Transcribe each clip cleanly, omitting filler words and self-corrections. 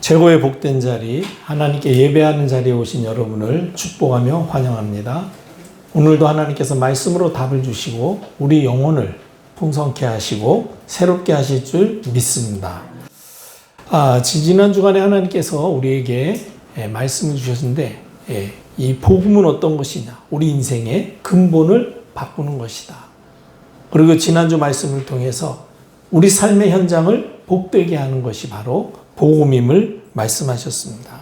최고의 복된 자리, 하나님께 예배하는 자리에 오신 여러분을 축복하며 환영합니다. 오늘도 하나님께서 말씀으로 답을 주시고 우리 영혼을 풍성케 하시고 새롭게 하실 줄 믿습니다. 지난 주간에 하나님께서 우리에게 말씀을 주셨는데 이 복음은 어떤 것이냐? 우리 인생의 근본을 바꾸는 것이다. 그리고 지난주 말씀을 통해서 우리 삶의 현장을 복되게 하는 것이 바로 복음임을 말씀하셨습니다.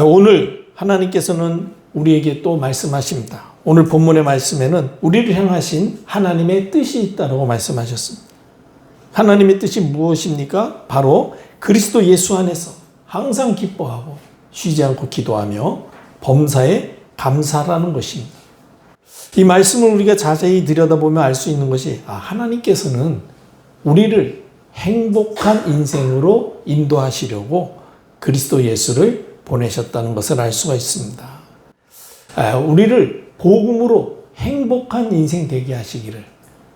오늘 하나님께서는 우리에게 또 말씀하십니다. 오늘 본문의 말씀에는 우리를 향하신 하나님의 뜻이 있다고 말씀하셨습니다. 하나님의 뜻이 무엇입니까? 바로 그리스도 예수 안에서 항상 기뻐하고 쉬지 않고 기도하며 범사에 감사라는 것입니다. 이 말씀을 우리가 자세히 들여다보면 알 수 있는 것이 하나님께서는 우리를 행복한 인생으로 인도하시려고 그리스도 예수를 보내셨다는 것을 알 수가 있습니다. 우리를 복음으로 행복한 인생 되게 하시기를,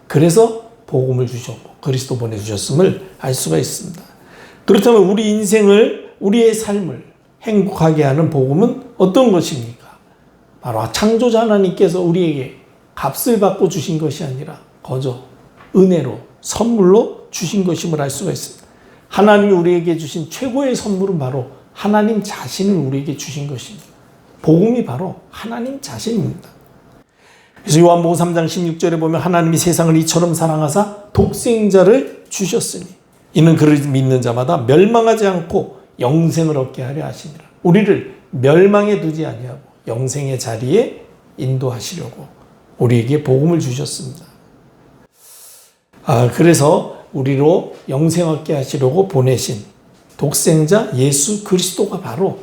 그래서 복음을 주셨고 그리스도 보내주셨음을 알 수가 있습니다. 그렇다면 우리 인생을, 우리의 삶을 행복하게 하는 복음은 어떤 것입니까? 바로 창조자 하나님께서 우리에게 값을 받고 주신 것이 아니라 거저 은혜로 선물로 주신 것임을 알 수가 있습니다. 하나님이 우리에게 주신 최고의 선물은 바로 하나님 자신을 우리에게 주신 것입니다. 복음이 바로 하나님 자신입니다. 그래서 요한복음 3장 16절에 보면 하나님이 세상을 이처럼 사랑하사 독생자를 주셨으니 이는 그를 믿는 자마다 멸망하지 않고 영생을 얻게 하려 하시니라. 우리를 멸망에 두지 아니하고 영생의 자리에 인도하시려고 우리에게 복음을 주셨습니다. 그래서 우리로 영생 얻게 하시려고 보내신 독생자 예수 그리스도가 바로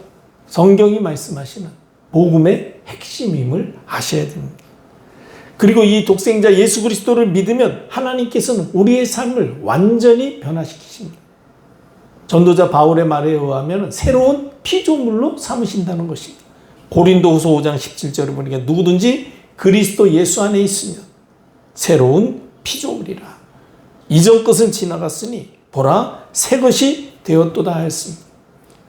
성경이 말씀하시는 복음의 핵심임을 아셔야 됩니다. 그리고 이 독생자 예수 그리스도를 믿으면 하나님께서는 우리의 삶을 완전히 변화시키십니다. 전도자 바울의 말에 의하면 새로운 피조물로 삼으신다는 것입니다. 고린도후서 5장 17절을 보니까 누구든지 그리스도 예수 안에 있으면 새로운 피조물이라. 이전 것은 지나갔으니 보라 새 것이 되었도다 하였습니다.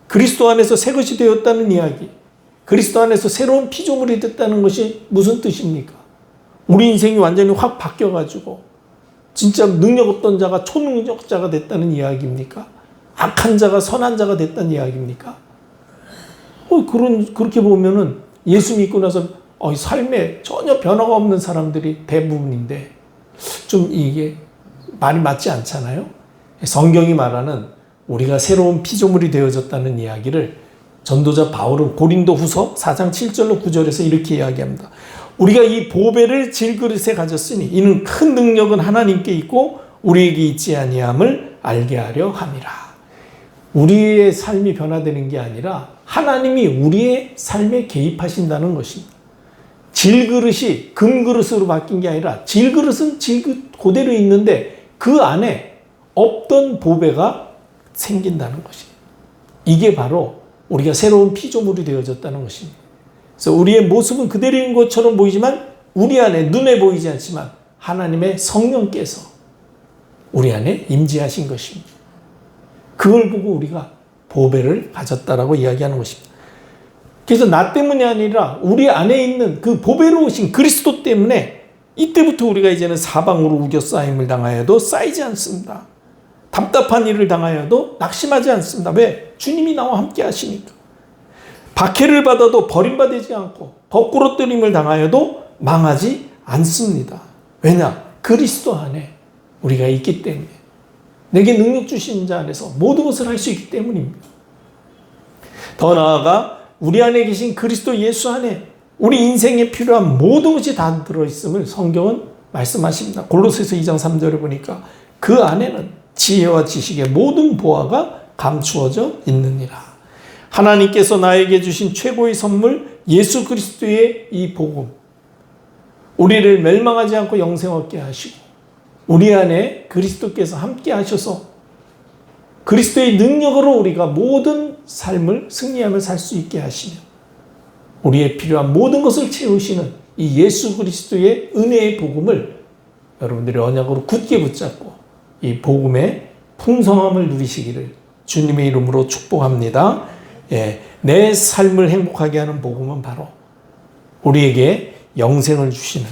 그리스도 안에서 새 것이 되었다는 이야기, 그리스도 안에서 새로운 피조물이 됐다는 것이 무슨 뜻입니까? 우리 인생이 완전히 확 바뀌어가지고 진짜 능력 없던 자가 초능력자가 됐다는 이야기입니까? 악한 자가 선한 자가 됐다는 이야기입니까? 그렇게 보면은 예수 믿고 나서 삶에 전혀 변화가 없는 사람들이 대부분인데 좀 이게 말이 맞지 않잖아요? 성경이 말하는 우리가 새로운 피조물이 되어졌다는 이야기를 전도자 바울은 고린도후서 4장 7절로 9절에서 이렇게 이야기합니다. 우리가 이 보배를 질그릇에 가졌으니 이는 큰 능력은 하나님께 있고 우리에게 있지 아니함을 알게 하려 함이라. 우리의 삶이 변화되는 게 아니라 하나님이 우리의 삶에 개입하신다는 것입니다. 질그릇이 금그릇으로 바뀐 게 아니라 질그릇은 질그릇 그대로 있는데 그 안에 없던 보배가 생긴다는 것입니다. 이게 바로 우리가 새로운 피조물이 되어졌다는 것입니다. 그래서 우리의 모습은 그대로인 것처럼 보이지만 우리 안에 눈에 보이지 않지만 하나님의 성령께서 우리 안에 임재하신 것입니다. 그걸 보고 우리가 보배를 가졌다라고 이야기하는 것입니다. 그래서 나 때문이 아니라 우리 안에 있는 그 보배로 오신 그리스도 때문에 이때부터 우리가 이제는 사방으로 우겨싸임을 당하여도 쌓이지 않습니다. 답답한 일을 당하여도 낙심하지 않습니다. 왜? 주님이 나와 함께 하시니까. 박해를 받아도 버림받지 않고 거꾸로 뜨림을 당하여도 망하지 않습니다. 왜냐? 그리스도 안에 우리가 있기 때문에. 내게 능력 주신 자 안에서 모든 것을 할 수 있기 때문입니다. 더 나아가 우리 안에 계신 그리스도 예수 안에 우리 인생에 필요한 모든 것이 다 들어있음을 성경은 말씀하십니다. 골로새서 2장 3절을 보니까 그 안에는 지혜와 지식의 모든 보화가 감추어져 있느니라. 하나님께서 나에게 주신 최고의 선물 예수 그리스도의 이 복음, 우리를 멸망하지 않고 영생 얻게 하시고 우리 안에 그리스도께서 함께 하셔서 그리스도의 능력으로 우리가 모든 삶을 승리하며 살 수 있게 하시며 우리의 필요한 모든 것을 채우시는 이 예수 그리스도의 은혜의 복음을 여러분들이 언약으로 굳게 붙잡고 이 복음의 풍성함을 누리시기를 주님의 이름으로 축복합니다. 예, 내 삶을 행복하게 하는 복음은 바로 우리에게 영생을 주시는,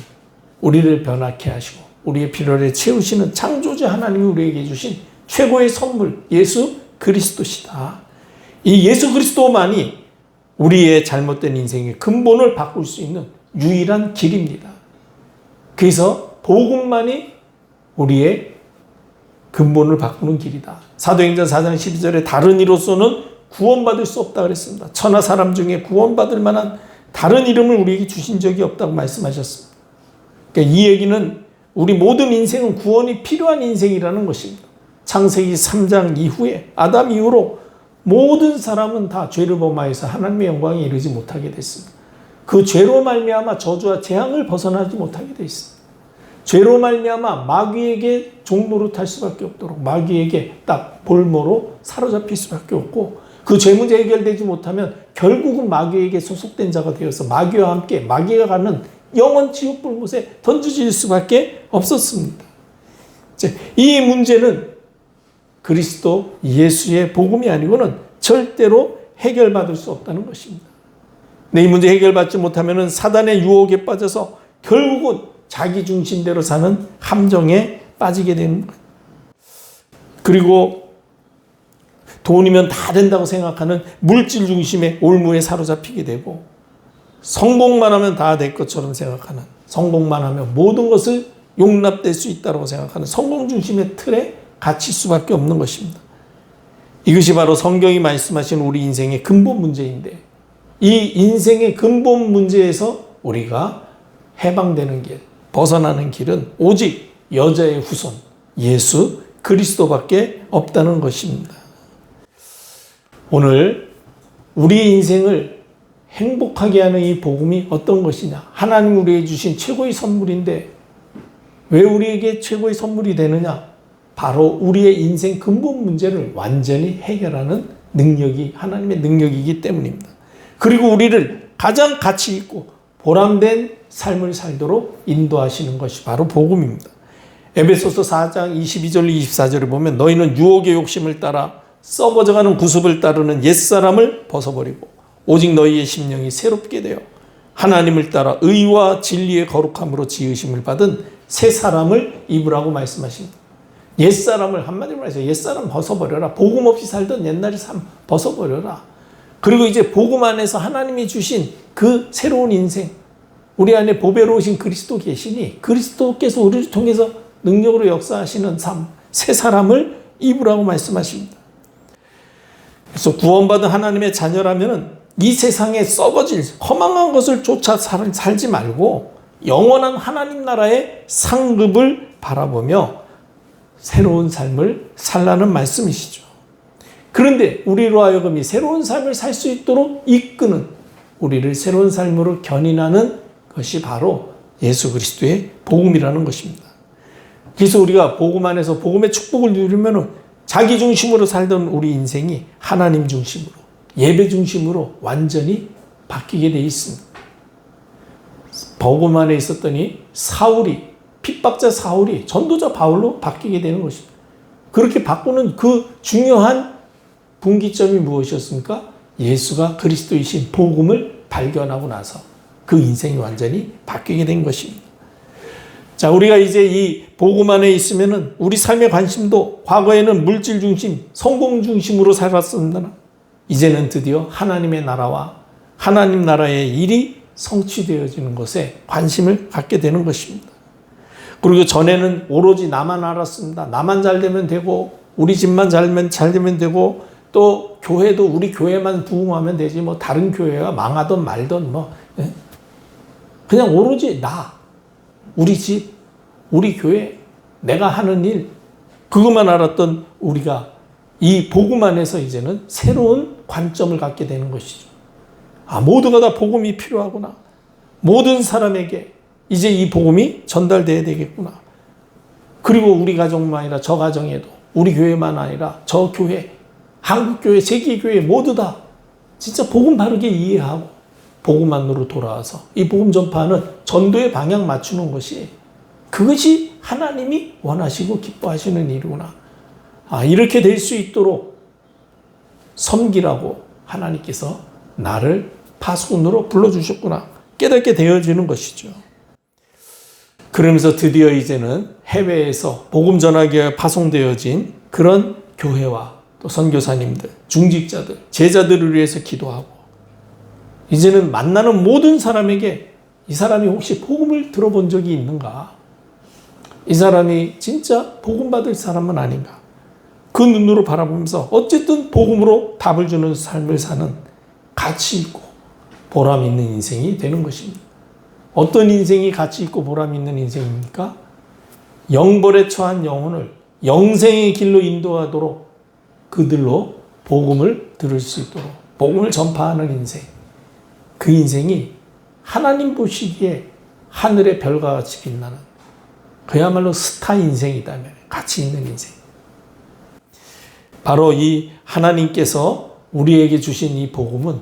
우리를 변화케 하시고 우리의 필요를 채우시는 창조주 하나님이 우리에게 주신 최고의 선물 예수 그리스도시다. 이 예수 그리스도만이 우리의 잘못된 인생의 근본을 바꿀 수 있는 유일한 길입니다. 그래서 복음만이 우리의 근본을 바꾸는 길이다. 사도행전 4장 12절에 다른 이로서는 구원받을 수 없다 그랬습니다. 천하 사람 중에 구원받을 만한 다른 이름을 우리에게 주신 적이 없다고 말씀하셨습니다. 그러니까 이 얘기는 우리 모든 인생은 구원이 필요한 인생이라는 것입니다. 창세기 3장 이후에 아담 이후로 모든 사람은 다 죄를 범하여서 하나님의 영광에 이르지 못하게 됐습니다. 그 죄로 말미암아 저주와 재앙을 벗어나지 못하게 되어 있습니다. 죄로 말미암아 마귀에게 종노릇할 수밖에 없도록 마귀에게 딱 볼모로 사로잡힐 수밖에 없고 그 죄 문제 해결되지 못하면 결국은 마귀에게 소속된 자가 되어서 마귀와 함께 마귀가 가는 영원 지옥 불못에 던져질 수밖에 없었습니다. 이 문제는 그리스도 예수의 복음이 아니고는 절대로 해결받을 수 없다는 것입니다. 이 문제 해결받지 못하면 사단의 유혹에 빠져서 결국은 자기 중심대로 사는 함정에 빠지게 되는 거예요. 그리고 돈이면 다 된다고 생각하는 물질 중심의 올무에 사로잡히게 되고 성공만 하면 다 될 것처럼 생각하는, 성공만 하면 모든 것을 용납될 수 있다고 생각하는 성공 중심의 틀에 갇힐 수밖에 없는 것입니다. 이것이 바로 성경이 말씀하신 우리 인생의 근본 문제인데 이 인생의 근본 문제에서 우리가 해방되는 길, 벗어나는 길은 오직 여자의 후손 예수 그리스도밖에 없다는 것입니다. 오늘 우리 인생을 행복하게 하는 이 복음이 어떤 것이냐? 하나님 우리에게 주신 최고의 선물인데 왜 우리에게 최고의 선물이 되느냐? 바로 우리의 인생 근본 문제를 완전히 해결하는 능력이 하나님의 능력이기 때문입니다. 그리고 우리를 가장 가치 있고 보람된 삶을 살도록 인도하시는 것이 바로 복음입니다. 에베소서 4장 22절 24절을 보면 너희는 유혹의 욕심을 따라 썩어져가는 구습을 따르는 옛사람을 벗어버리고 오직 너희의 심령이 새롭게 되어 하나님을 따라 의와 진리의 거룩함으로 지으심을 받은 새 사람을 입으라고 말씀하십니다. 옛사람을 한마디로 말해서 옛사람 벗어버려라. 복음 없이 살던 옛날의 삶 벗어버려라. 그리고 이제 복음 안에서 하나님이 주신 그 새로운 인생, 우리 안에 보배로우신 그리스도 계시니 그리스도께서 우리를 통해서 능력으로 역사하시는 삶, 새 사람을 입으라고 말씀하십니다. 그래서 구원받은 하나님의 자녀라면 이 세상에 썩어질 허망한 것을 쫓아 살지 말고 영원한 하나님 나라의 상급을 바라보며 새로운 삶을 살라는 말씀이시죠. 그런데 우리로 하여금 이 새로운 삶을 살 수 있도록 이끄는 우리를 새로운 삶으로 견인하는 것이 바로 예수 그리스도의 복음이라는 것입니다. 그래서 우리가 복음 안에서 복음의 축복을 누리면 자기 중심으로 살던 우리 인생이 하나님 중심으로 예배 중심으로 완전히 바뀌게 돼 있습니다. 복음 안에 있었더니 핍박자 사울이 전도자 바울로 바뀌게 되는 것입니다. 그렇게 바꾸는 그 중요한 분기점이 무엇이었습니까? 예수가 그리스도이신 복음을 발견하고 나서 그 인생이 완전히 바뀌게 된 것입니다. 자, 우리가 이제 이 복음 안에 있으면은 우리 삶의 관심도 과거에는 물질 중심, 성공 중심으로 살았습니다. 이제는 드디어 하나님의 나라와 하나님 나라의 일이 성취되어지는 것에 관심을 갖게 되는 것입니다. 그리고 전에는 오로지 나만 알았습니다. 나만 잘 되면 되고 우리 집만 잘 되면 되고 또 교회도 우리 교회만 부흥하면 되지 뭐 다른 교회가 망하던 말던 뭐 그냥 오로지 우리 집, 우리 교회, 내가 하는 일 그것만 알았던 우리가 이 복음 안에서 이제는 새로운 관점을 갖게 되는 것이죠. 모두가 다 복음이 필요하구나. 모든 사람에게 이제 이 복음이 전달돼야 되겠구나. 그리고 우리 가정만 아니라 저 가정에도 우리 교회만 아니라 저 교회, 한국교회, 세계교회 모두 다 진짜 복음 바르게 이해하고 복음 안으로 돌아와서 이 복음 전파는 전도의 방향 맞추는 것이 그것이 하나님이 원하시고 기뻐하시는 일이구나. 이렇게 될 수 있도록 섬기라고 하나님께서 나를 파수꾼으로 불러주셨구나 깨닫게 되어지는 것이죠. 그러면서 드디어 이제는 해외에서 복음 전하기 위해 파송되어진 그런 교회와 또 선교사님들, 중직자들, 제자들을 위해서 기도하고 이제는 만나는 모든 사람에게 이 사람이 혹시 복음을 들어본 적이 있는가? 이 사람이 진짜 복음 받을 사람은 아닌가? 그 눈으로 바라보면서 어쨌든 복음으로 답을 주는 삶을 사는 가치 있고 보람 있는 인생이 되는 것입니다. 어떤 인생이 가치 있고 보람 있는 인생입니까? 영벌에 처한 영혼을 영생의 길로 인도하도록 그들로 복음을 들을 수 있도록 복음을 전파하는 인생. 그 인생이 하나님 보시기에 하늘의 별과 같이 빛나는 그야말로 스타 인생이다면 가치 있는 인생. 바로 이 하나님께서 우리에게 주신 이 복음은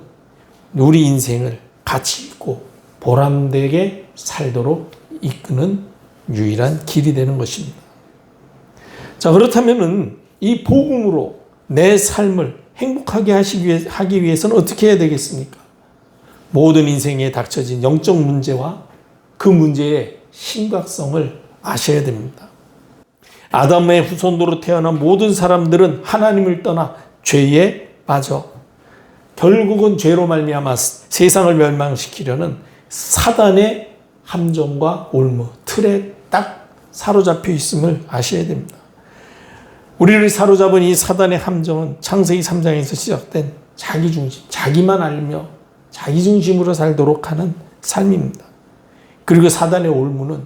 우리 인생을 가치 있고 보람되게 살도록 이끄는 유일한 길이 되는 것입니다. 자, 그렇다면은 이 복음으로 내 삶을 행복하게 하기 위해서는 어떻게 해야 되겠습니까? 모든 인생에 닥쳐진 영적 문제와 그 문제의 심각성을 아셔야 됩니다. 아담의 후손으로 태어난 모든 사람들은 하나님을 떠나 죄에 빠져 결국은 죄로 말미암아 세상을 멸망시키려는 사단의 함정과 올무, 틀에 딱 사로잡혀 있음을 아셔야 됩니다. 우리를 사로잡은 이 사단의 함정은 창세기 3장에서 시작된 자기중심, 자기만 알며 자기중심으로 살도록 하는 삶입니다. 그리고 사단의 올무는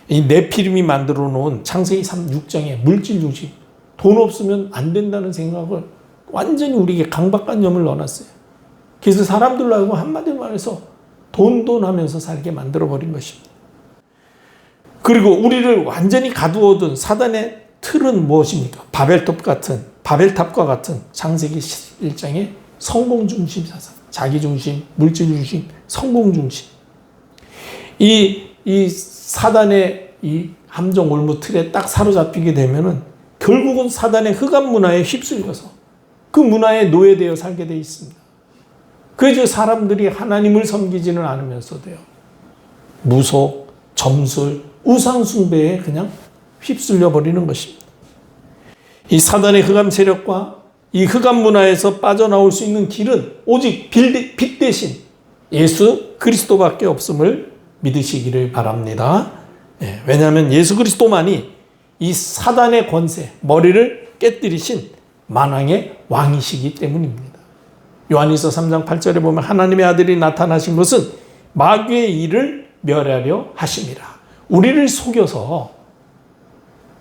이 네피림이 만들어 놓은 창세기 6장의 물질중심, 돈 없으면 안 된다는 생각을 완전히 우리에게 강박관념을 넣어놨어요. 그래서 사람들로 하여금 한마디로 말해서 돈 하면서 살게 만들어버린 것입니다. 그리고 우리를 완전히 가두어둔 사단의 틀은 무엇입니까? 바벨탑과 같은 창세기 1장의 성공중심 사상, 자기중심, 물질중심, 성공중심. 이 사단의 이 함정 올무 틀에 딱 사로잡히게 되면은 결국은 사단의 흑암 문화에 휩쓸려서 그 문화에 노예되어 살게 되어 있습니다. 그래서 사람들이 하나님을 섬기지는 않으면서도요, 무속, 점술, 우상숭배에 그냥 휩쓸려 버리는 것입니다. 이 사단의 흑암 세력과 이 흑암 문화에서 빠져나올 수 있는 길은 오직 빛 대신 예수 그리스도밖에 없음을 믿으시기를 바랍니다. 왜냐하면 예수 그리스도만이 이 사단의 권세, 머리를 깨뜨리신 만왕의 왕이시기 때문입니다. 요한일서 3장 8절에 보면 하나님의 아들이 나타나신 것은 마귀의 일을 멸하려 하심이라. 우리를 속여서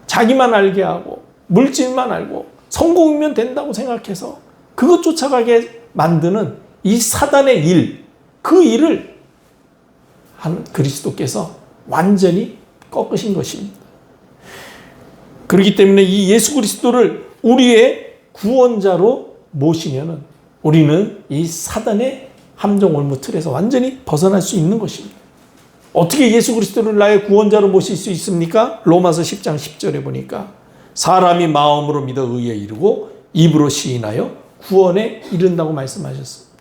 자기만 알게 하고 물질만 알고 성공이면 된다고 생각해서 그것 쫓아가게 만드는 이 사단의 일, 그 일을 그리스도께서 완전히 꺾으신 것입니다. 그렇기 때문에 이 예수 그리스도를 우리의 구원자로 모시면은 우리는 이 사단의 함정 올무 틀에서 완전히 벗어날 수 있는 것입니다. 어떻게 예수 그리스도를 나의 구원자로 모실 수 있습니까? 로마서 10장 10절에 보니까 사람이 마음으로 믿어 의에 이르고 입으로 시인하여 구원에 이른다고 말씀하셨습니다.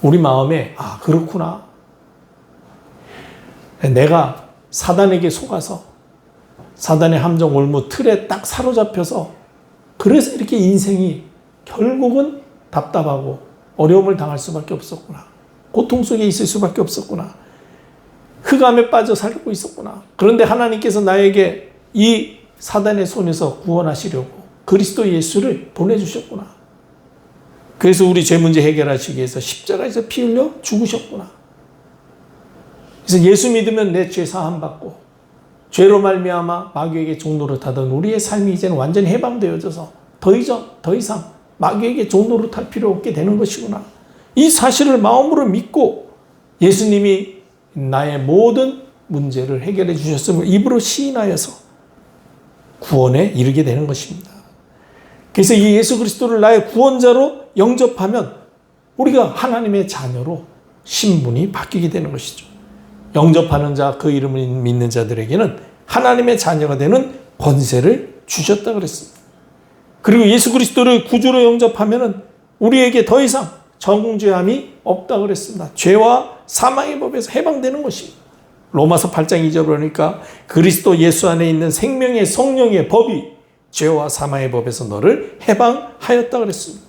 우리 마음에 그렇구나. 내가 사단에게 속아서 사단의 함정 올무 틀에 딱 사로잡혀서 그래서 이렇게 인생이 결국은 답답하고 어려움을 당할 수밖에 없었구나. 고통 속에 있을 수밖에 없었구나. 흑암에 빠져 살고 있었구나. 그런데 하나님께서 나에게 이 사단의 손에서 구원하시려고 그리스도 예수를 보내주셨구나. 그래서 우리 죄 문제 해결하시기 위해서 십자가에서 피 흘려 죽으셨구나. 그래서 예수 믿으면 내 죄 사함 받고 죄로 말미암아 마귀에게 종노릇하던 우리의 삶이 이제는 완전히 해방되어져서 더 이상 마귀에게 종노릇할 필요 없게 되는 것이구나. 이 사실을 마음으로 믿고 예수님이 나의 모든 문제를 해결해 주셨음을 입으로 시인하여서 구원에 이르게 되는 것입니다. 그래서 이 예수 그리스도를 나의 구원자로 영접하면 우리가 하나님의 자녀로 신분이 바뀌게 되는 것이죠. 영접하는 자, 그 이름을 믿는 자들에게는 하나님의 자녀가 되는 권세를 주셨다 그랬습니다. 그리고 예수 그리스도를 구주로 영접하면은 우리에게 더 이상 정죄함이 없다 그랬습니다. 죄와 사망의 법에서 해방되는 것입니다. 로마서 8장 2절 보니까 그리스도 예수 안에 있는 생명의 성령의 법이 죄와 사망의 법에서 너를 해방하였다 그랬습니다.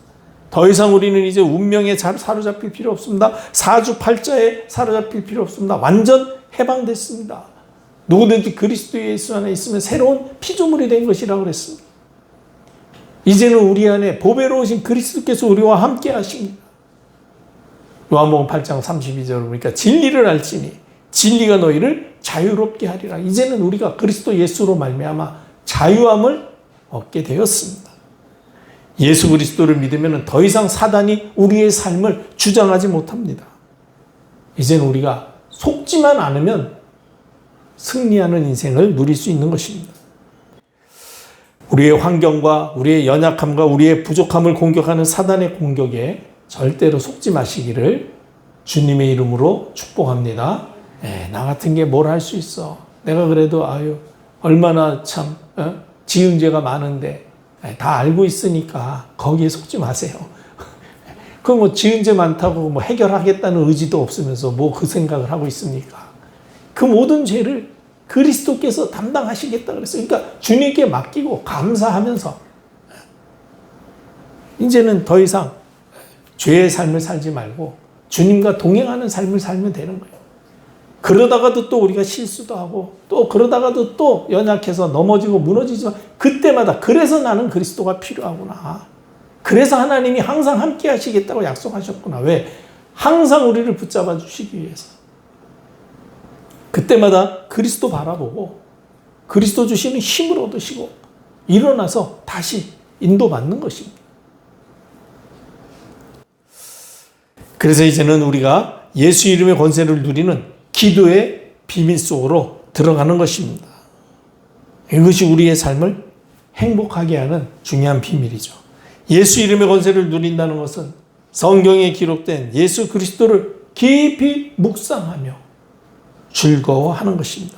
더 이상 우리는 이제 운명에 사로잡힐 필요 없습니다. 사주팔자에 사로잡힐 필요 없습니다. 완전 해방됐습니다. 누구든지 그리스도 예수 안에 있으면 새로운 피조물이 된 것이라고 그랬습니다. 이제는 우리 안에 보배로우신 그리스도께서 우리와 함께 하십니다. 요한복음 8장 32절 보니까 진리를 알지니 진리가 너희를 자유롭게 하리라. 이제는 우리가 그리스도 예수로 말미암아 자유함을 얻게 되었습니다. 예수 그리스도를 믿으면 더 이상 사단이 우리의 삶을 주장하지 못합니다. 이제는 우리가 속지만 않으면 승리하는 인생을 누릴 수 있는 것입니다. 우리의 환경과 우리의 연약함과 우리의 부족함을 공격하는 사단의 공격에 절대로 속지 마시기를 주님의 이름으로 축복합니다. 나 같은 게 뭘 할 수 있어. 내가 그래도 얼마나 참 지은 죄가 많은데 다 알고 있으니까 거기에 속지 마세요. 그 지은 죄 많다고 해결하겠다는 의지도 없으면서 그 생각을 하고 있습니까? 그 모든 죄를 그리스도께서 담당하시겠다 그랬어요. 그러니까 주님께 맡기고 감사하면서 이제는 더 이상 죄의 삶을 살지 말고 주님과 동행하는 삶을 살면 되는 거예요. 그러다가도 또 우리가 실수도 하고 또 그러다가도 또 연약해서 넘어지고 무너지지만 그때마다 그래서 나는 그리스도가 필요하구나. 그래서 하나님이 항상 함께 하시겠다고 약속하셨구나. 왜? 항상 우리를 붙잡아 주시기 위해서. 그때마다 그리스도 바라보고 그리스도 주시는 힘을 얻으시고 일어나서 다시 인도받는 것입니다. 그래서 이제는 우리가 예수 이름의 권세를 누리는 기도의 비밀 속으로 들어가는 것입니다. 이것이 우리의 삶을 행복하게 하는 중요한 비밀이죠. 예수 이름의 권세를 누린다는 것은 성경에 기록된 예수 그리스도를 깊이 묵상하며 즐거워하는 것입니다.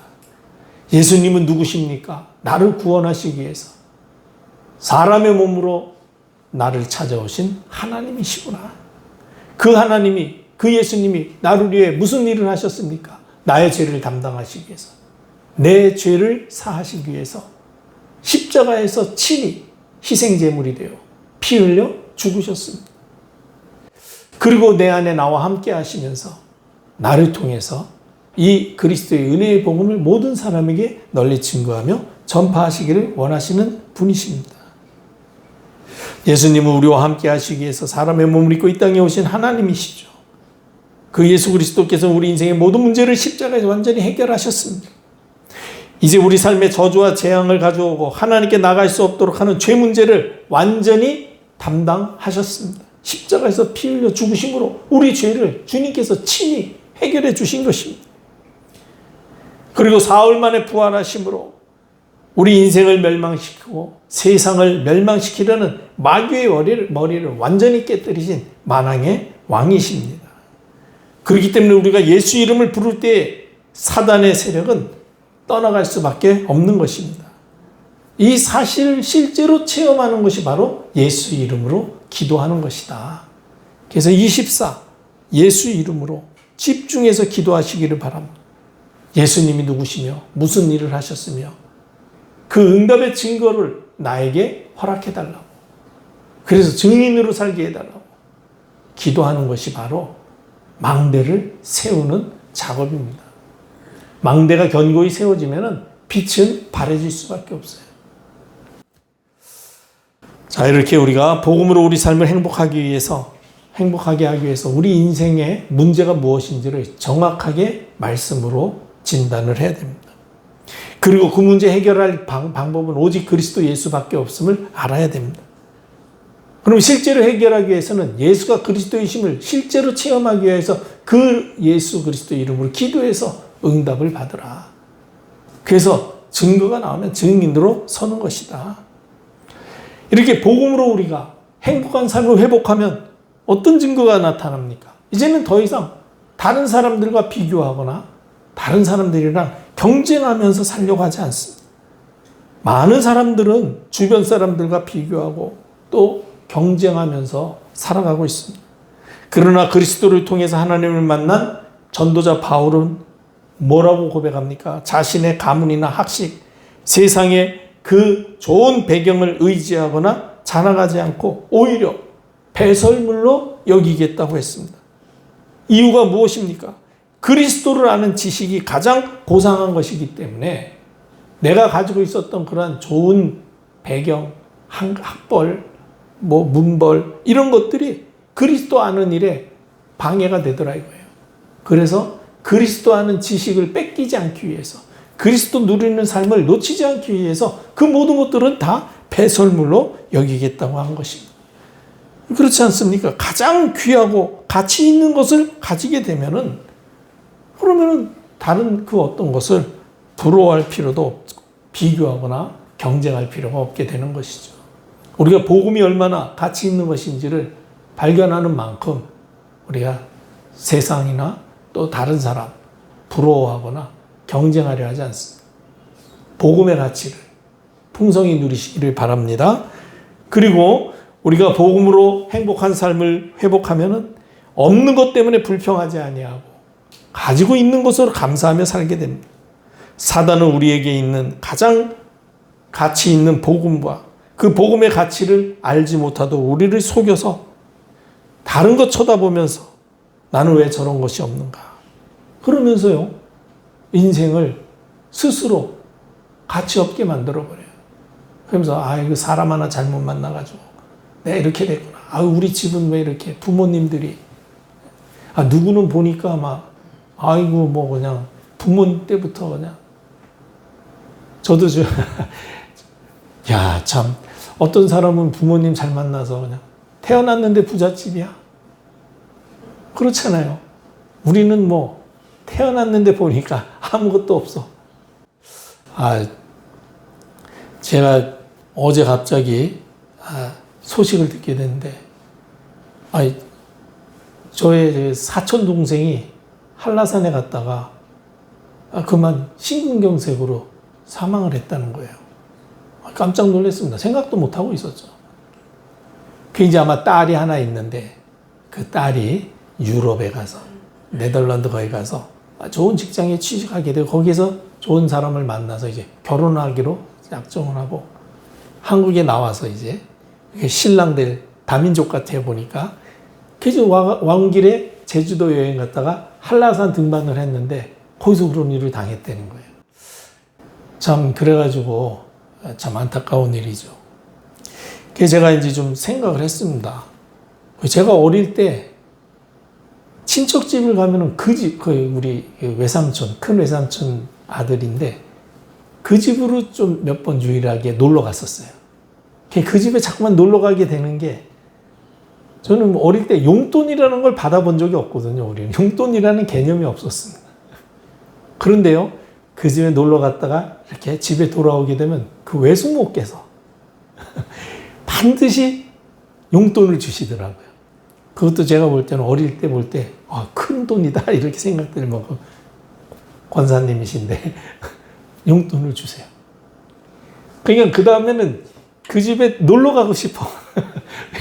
예수님은 누구십니까? 나를 구원하시기 위해서 사람의 몸으로 나를 찾아오신 하나님이시구나. 그 하나님이, 그 예수님이 나를 위해 무슨 일을 하셨습니까? 나의 죄를 담당하시기 위해서, 내 죄를 사하시기 위해서 십자가에서 친히 희생제물이 되어 피 흘려 죽으셨습니다. 그리고 내 안에 나와 함께 하시면서 나를 통해서 이 그리스도의 은혜의 복음을 모든 사람에게 널리 증거하며 전파하시기를 원하시는 분이십니다. 예수님은 우리와 함께 하시기 위해서 사람의 몸을 입고 이 땅에 오신 하나님이시죠. 그 예수 그리스도께서 우리 인생의 모든 문제를 십자가에서 완전히 해결하셨습니다. 이제 우리 삶에 저주와 재앙을 가져오고 하나님께 나갈 수 없도록 하는 죄 문제를 완전히 담당하셨습니다. 십자가에서 피 흘려 죽으심으로 우리 죄를 주님께서 친히 해결해 주신 것입니다. 그리고 사흘 만에 부활하심으로 우리 인생을 멸망시키고 세상을 멸망시키려는 마귀의 머리를 완전히 깨뜨리신 만왕의 왕이십니다. 그렇기 때문에 우리가 예수 이름을 부를 때 사단의 세력은 떠나갈 수밖에 없는 것입니다. 이 사실을 실제로 체험하는 것이 바로 예수 이름으로 기도하는 것이다. 그래서 24 예수 이름으로 집중해서 기도하시기를 바랍니다. 예수님이 누구시며 무슨 일을 하셨으며 그 응답의 증거를 나에게 허락해달라고, 그래서 증인으로 살게 해달라고 기도하는 것이 바로 망대를 세우는 작업입니다. 망대가 견고히 세워지면 빛은 바래질 수밖에 없어요. 자, 이렇게 우리가 복음으로 우리 삶을 행복하게 하기 위해서 우리 인생의 문제가 무엇인지를 정확하게 말씀으로 진단을 해야 됩니다. 그리고 그 문제 해결할 방법은 오직 그리스도 예수밖에 없음을 알아야 됩니다. 그럼 실제로 해결하기 위해서는 예수가 그리스도이심을 실제로 체험하기 위해서 그 예수 그리스도 이름으로 기도해서 응답을 받으라. 그래서 증거가 나오면 증인으로 서는 것이다. 이렇게 복음으로 우리가 행복한 삶을 회복하면 어떤 증거가 나타납니까? 이제는 더 이상 다른 사람들과 비교하거나 다른 사람들이랑 경쟁하면서 살려고 하지 않습니다. 많은 사람들은 주변 사람들과 비교하고 또 경쟁하면서 살아가고 있습니다. 그러나 그리스도를 통해서 하나님을 만난 전도자 바울은 뭐라고 고백합니까? 자신의 가문이나 학식, 세상의 그 좋은 배경을 의지하거나 자랑하지 않고 오히려 배설물로 여기겠다고 했습니다. 이유가 무엇입니까? 그리스도를 아는 지식이 가장 고상한 것이기 때문에 내가 가지고 있었던 그러한 좋은 배경, 학벌, 문벌 이런 것들이 그리스도 아는 일에 방해가 되더라 이거예요. 그래서 그리스도 아는 지식을 뺏기지 않기 위해서 그리스도 누리는 삶을 놓치지 않기 위해서 그 모든 것들은 다 배설물로 여기겠다고 한 것입니다. 그렇지 않습니까? 가장 귀하고 가치 있는 것을 가지게 되면은 그러면은 다른 그 어떤 것을 부러워할 필요도 없고 비교하거나 경쟁할 필요가 없게 되는 것이죠. 우리가 복음이 얼마나 가치 있는 것인지를 발견하는 만큼 우리가 세상이나 또 다른 사람 부러워하거나 경쟁하려 하지 않습니다. 복음의 가치를 풍성히 누리시기를 바랍니다. 그리고 우리가 복음으로 행복한 삶을 회복하면은 없는 것 때문에 불평하지 아니하고 가지고 있는 것으로 감사하며 살게 됩니다. 사단은 우리에게 있는 가장 가치 있는 복음과 그 복음의 가치를 알지 못하도록 우리를 속여서 다른 것 쳐다보면서 나는 왜 저런 것이 없는가 그러면서요 인생을 스스로 가치 없게 만들어버려요. 그러면서 이거 사람 하나 잘못 만나가지고 내가 이렇게 됐구나. 우리 집은 왜 이렇게 부모님들이 누구는 보니까 막 그냥 부모 때부터 그냥 저도 참 어떤 사람은 부모님 잘 만나서 그냥 태어났는데 부잣집이야. 그렇잖아요. 우리는 태어났는데 보니까 아무것도 없어. 제가 어제 갑자기 소식을 듣게 됐는데 저의 사촌 동생이 한라산에 갔다가 그만 심근경색으로 사망을 했다는 거예요. 깜짝 놀랐습니다. 생각도 못하고 있었죠. 그 이제 아마 딸이 하나 있는데 그 딸이 유럽에 가서 네덜란드 거기 가서 좋은 직장에 취직하게 되고 거기서 좋은 사람을 만나서 이제 결혼하기로 약정을 하고 한국에 나와서 이제 신랑들 다민족 같아 보니까 그래서 왕길에 제주도 여행 갔다가 한라산 등반을 했는데 거기서 그런 일을 당했다는 거예요. 참 그래가지고 참 안타까운 일이죠. 그래서 제가 이제 좀 생각을 했습니다. 제가 어릴 때 친척집을 가면은 그 집, 우리 외삼촌, 큰 외삼촌 아들인데 그 집으로 좀 몇 번 유일하게 놀러 갔었어요. 그 집에 자꾸만 놀러 가게 되는 게 저는 어릴 때 용돈이라는 걸 받아본 적이 없거든요. 우리는 용돈이라는 개념이 없었습니다. 그런데요, 그 집에 놀러 갔다가 이렇게 집에 돌아오게 되면 그 외숙모께서 반드시 용돈을 주시더라고요. 그것도 제가 볼 때는 어릴 때 볼 때 큰 돈이다 이렇게 생각들 먹고 권사님이신데 용돈을 주세요. 그러니까 그 다음에는 그 집에 놀러 가고 싶어.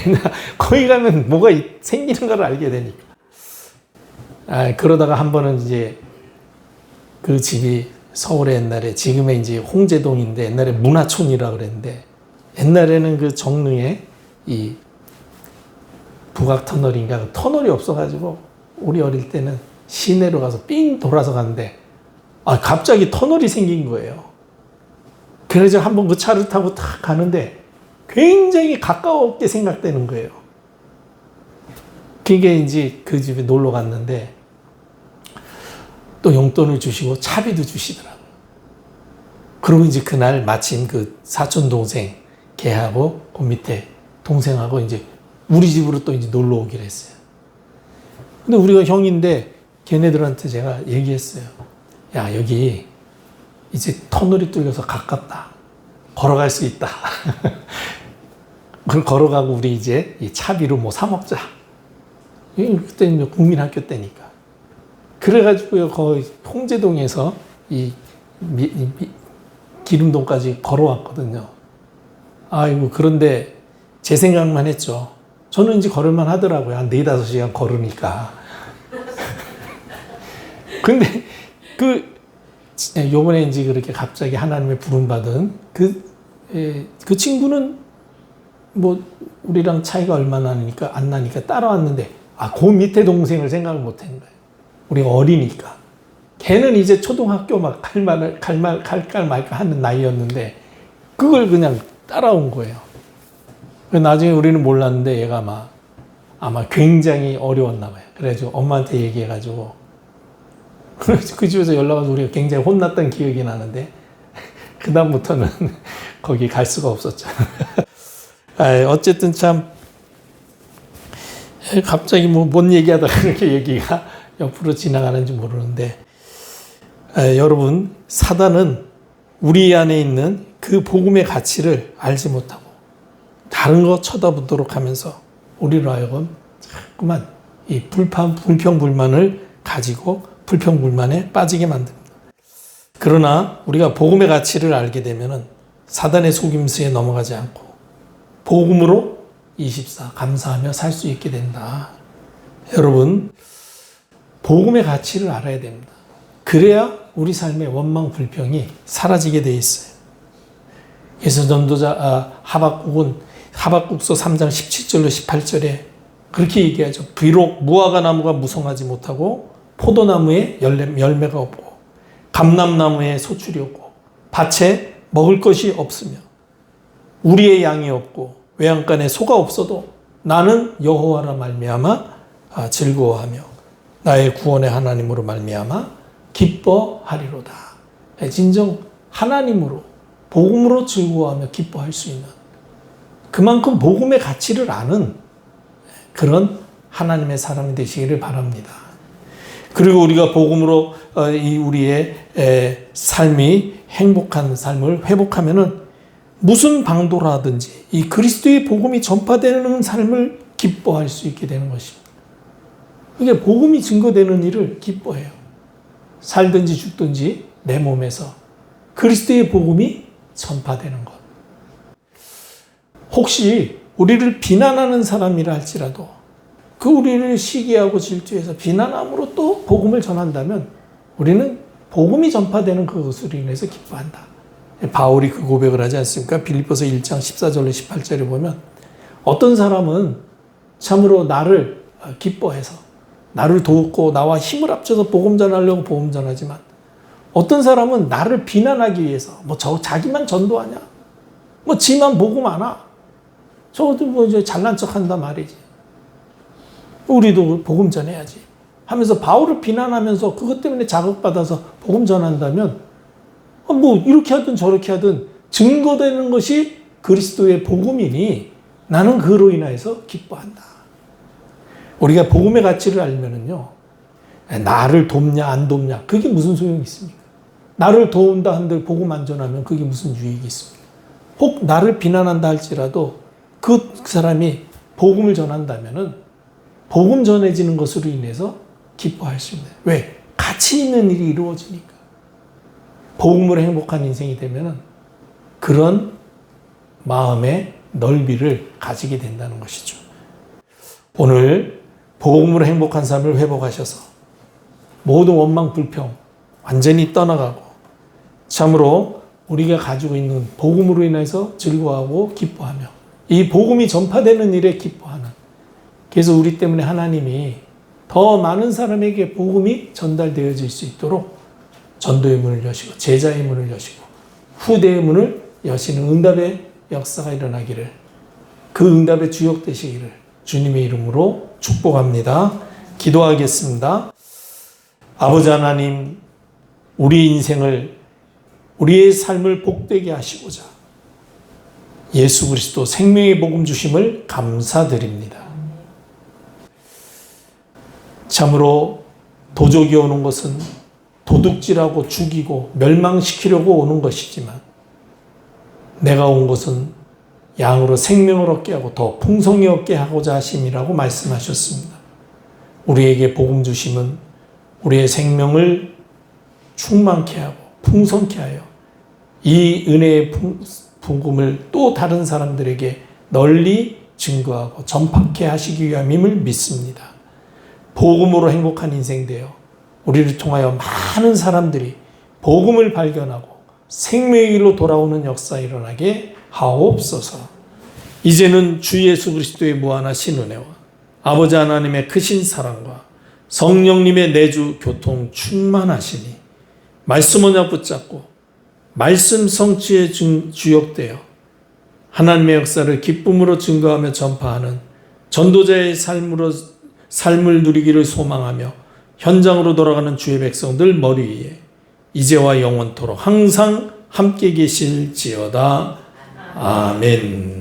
왜냐 거기 가면 뭐가 생기는 걸 알게 되니까. 그러다가 한 번은 이제 그 집이 서울에 옛날에 지금의 이제 홍제동인데 옛날에 문화촌이라 그랬는데 옛날에는 그 정릉에 이 북악터널인가 그 터널이 없어가지고 우리 어릴 때는 시내로 가서 삥 돌아서 갔는데 갑자기 터널이 생긴 거예요. 그래서 한번 그 차를 타고 탁 가는데 굉장히 가까웠게 생각되는 거예요. 그게 이제 그 집에 놀러 갔는데 또 용돈을 주시고 차비도 주시더라고요. 그리고 이제 그날 마침 그 사촌 동생 걔하고 그 밑에 동생하고 이제 우리 집으로 또 이제 놀러 오기로 했어요. 근데 우리가 형인데 걔네들한테 제가 얘기했어요. 야, 여기 이제 터널이 뚫려서 가깝다. 걸어갈 수 있다. 그걸 걸어가고 우리 이제 이 차비로 뭐 사 먹자. 그때는 국민학교 때니까. 그래가지고요, 거의 홍제동에서 이 기름동까지 걸어왔거든요. 그런데 제 생각만 했죠. 저는 이제 걸을만 하더라고요. 한 4-5시간 걸으니까. 근데 요번에 이제 그렇게 갑자기 하나님의 부름받은 그 친구는 뭐 우리랑 차이가 얼마나 안 나니까 따라왔는데, 그 밑에 동생을 생각을 못 한 거예요. 우리가 어리니까. 걔는 이제 초등학교 막 갈까 말까 하는 나이였는데, 그걸 그냥 따라온 거예요. 나중에 우리는 몰랐는데 얘가 아마 굉장히 어려웠나 봐요. 그래가지고 엄마한테 얘기해가지고, 그 집에서 연락 와서 우리가 굉장히 혼났던 기억이 나는데, 그다음부터는 거기 갈 수가 없었죠. 어쨌든 참, 갑자기 뭔 얘기하다가 그렇게 얘기가 옆으로 지나가는지 모르는데, 여러분, 사단은 우리 안에 있는 그 복음의 가치를 알지 못하고 다른 거 쳐다보도록 하면서 우리로 하여금 자꾸만 이 불평불만을 가지고 불평불만에 빠지게 만듭니다. 그러나 우리가 복음의 가치를 알게 되면은 사단의 속임수에 넘어가지 않고 복음으로 24 감사하며 살 수 있게 된다. 여러분, 복음의 가치를 알아야 됩니다. 그래야 우리 삶의 원망 불평이 사라지게 돼 있어요. 그래서 전도자 하박국서 3장 17절로 18절에 그렇게 얘기하죠. 비록 무화과 나무가 무성하지 못하고 포도나무에 열매가 없고 감람나무에 소출이 없고 밭에 먹을 것이 없으며 우리의 양이 없고 외양간에 소가 없어도 나는 여호와라 말미암아 즐거워하며 나의 구원의 하나님으로 말미암아 기뻐하리로다. 진정 하나님으로 복음으로 즐거워하며 기뻐할 수 있는 그만큼 복음의 가치를 아는 그런 하나님의 사람이 되시기를 바랍니다. 그리고 우리가 복음으로 우리의 삶이 행복한 삶을 회복하면은 무슨 방도라든지 이 그리스도의 복음이 전파되는 삶을 기뻐할 수 있게 되는 것입니다. 이게 복음이 증거되는 일을 기뻐해요. 살든지 죽든지 내 몸에서 그리스도의 복음이 전파되는 것. 혹시 우리를 비난하는 사람이라 할지라도 그 우리를 시기하고 질투해서 비난함으로 또 복음을 전한다면 우리는 복음이 전파되는 그것으로 인해서 기뻐한다. 바울이 그 고백을 하지 않습니까? 빌립보서 1장 14절로 18절에 보면 어떤 사람은 참으로 나를 기뻐해서 나를 돕고 나와 힘을 합쳐서 복음 전하려고 복음 전하지만 어떤 사람은 나를 비난하기 위해서 자기만 전도하냐? 지만 복음 안 와. 저도 이제 잘난 척 한다 말이지. 우리도 복음 전해야지 하면서 바울을 비난하면서 그것 때문에 자극받아서 복음 전한다면 이렇게 하든 저렇게 하든 증거되는 것이 그리스도의 복음이니 나는 그로 인해서 기뻐한다. 우리가 복음의 가치를 알면은요, 나를 돕냐 안 돕냐 그게 무슨 소용이 있습니까? 나를 도운다 한들 복음 안 전하면 그게 무슨 유익이 있습니까? 혹 나를 비난한다 할지라도 그 사람이 복음을 전한다면은 복음 전해지는 것으로 인해서 기뻐할 수 있는. 왜? 가치 있는 일이 이루어지니까. 복음으로 행복한 인생이 되면은 그런 마음의 넓이를 가지게 된다는 것이죠. 오늘 복음으로 행복한 삶을 회복하셔서 모든 원망 불평 완전히 떠나가고 참으로 우리가 가지고 있는 복음으로 인해서 즐거워하고 기뻐하며 이 복음이 전파되는 일에 기뻐하는, 그래서 우리 때문에 하나님이 더 많은 사람에게 복음이 전달되어질 수 있도록 전도의 문을 여시고 제자의 문을 여시고 후대의 문을 여시는 응답의 역사가 일어나기를, 그 응답의 주역 되시기를 주님의 이름으로 축복합니다. 기도하겠습니다. 아버지 하나님, 우리 인생을, 우리의 삶을 복되게 하시고자 예수 그리스도 생명의 복음 주심을 감사드립니다. 참으로 도적이 오는 것은 도둑질하고 죽이고 멸망시키려고 오는 것이지만 내가 온 것은 양으로 생명을 얻게 하고 더 풍성히 얻게 하고자 하심이라고 말씀하셨습니다. 우리에게 복음 주심은 우리의 생명을 충만케 하고 풍성케 하여 이 은혜의 복음을 또 다른 사람들에게 널리 증거하고 전파케 하시기 위함임을 믿습니다. 복음으로 행복한 인생 되어 우리를 통하여 많은 사람들이 복음을 발견하고 생명의 길로 돌아오는 역사 일어나게 하옵소서. 이제는 주 예수 그리스도의 무한하신 은혜와 아버지 하나님의 크신 사랑과 성령님의 내주 교통 충만하시니 말씀 언약 붙잡고 말씀 성취에 주역되어 하나님의 역사를 기쁨으로 증거하며 전파하는 전도자의 삶을 누리기를 소망하며 현장으로 돌아가는 주의 백성들 머리 위에 이제와 영원토록 항상 함께 계실지어다. 아멘.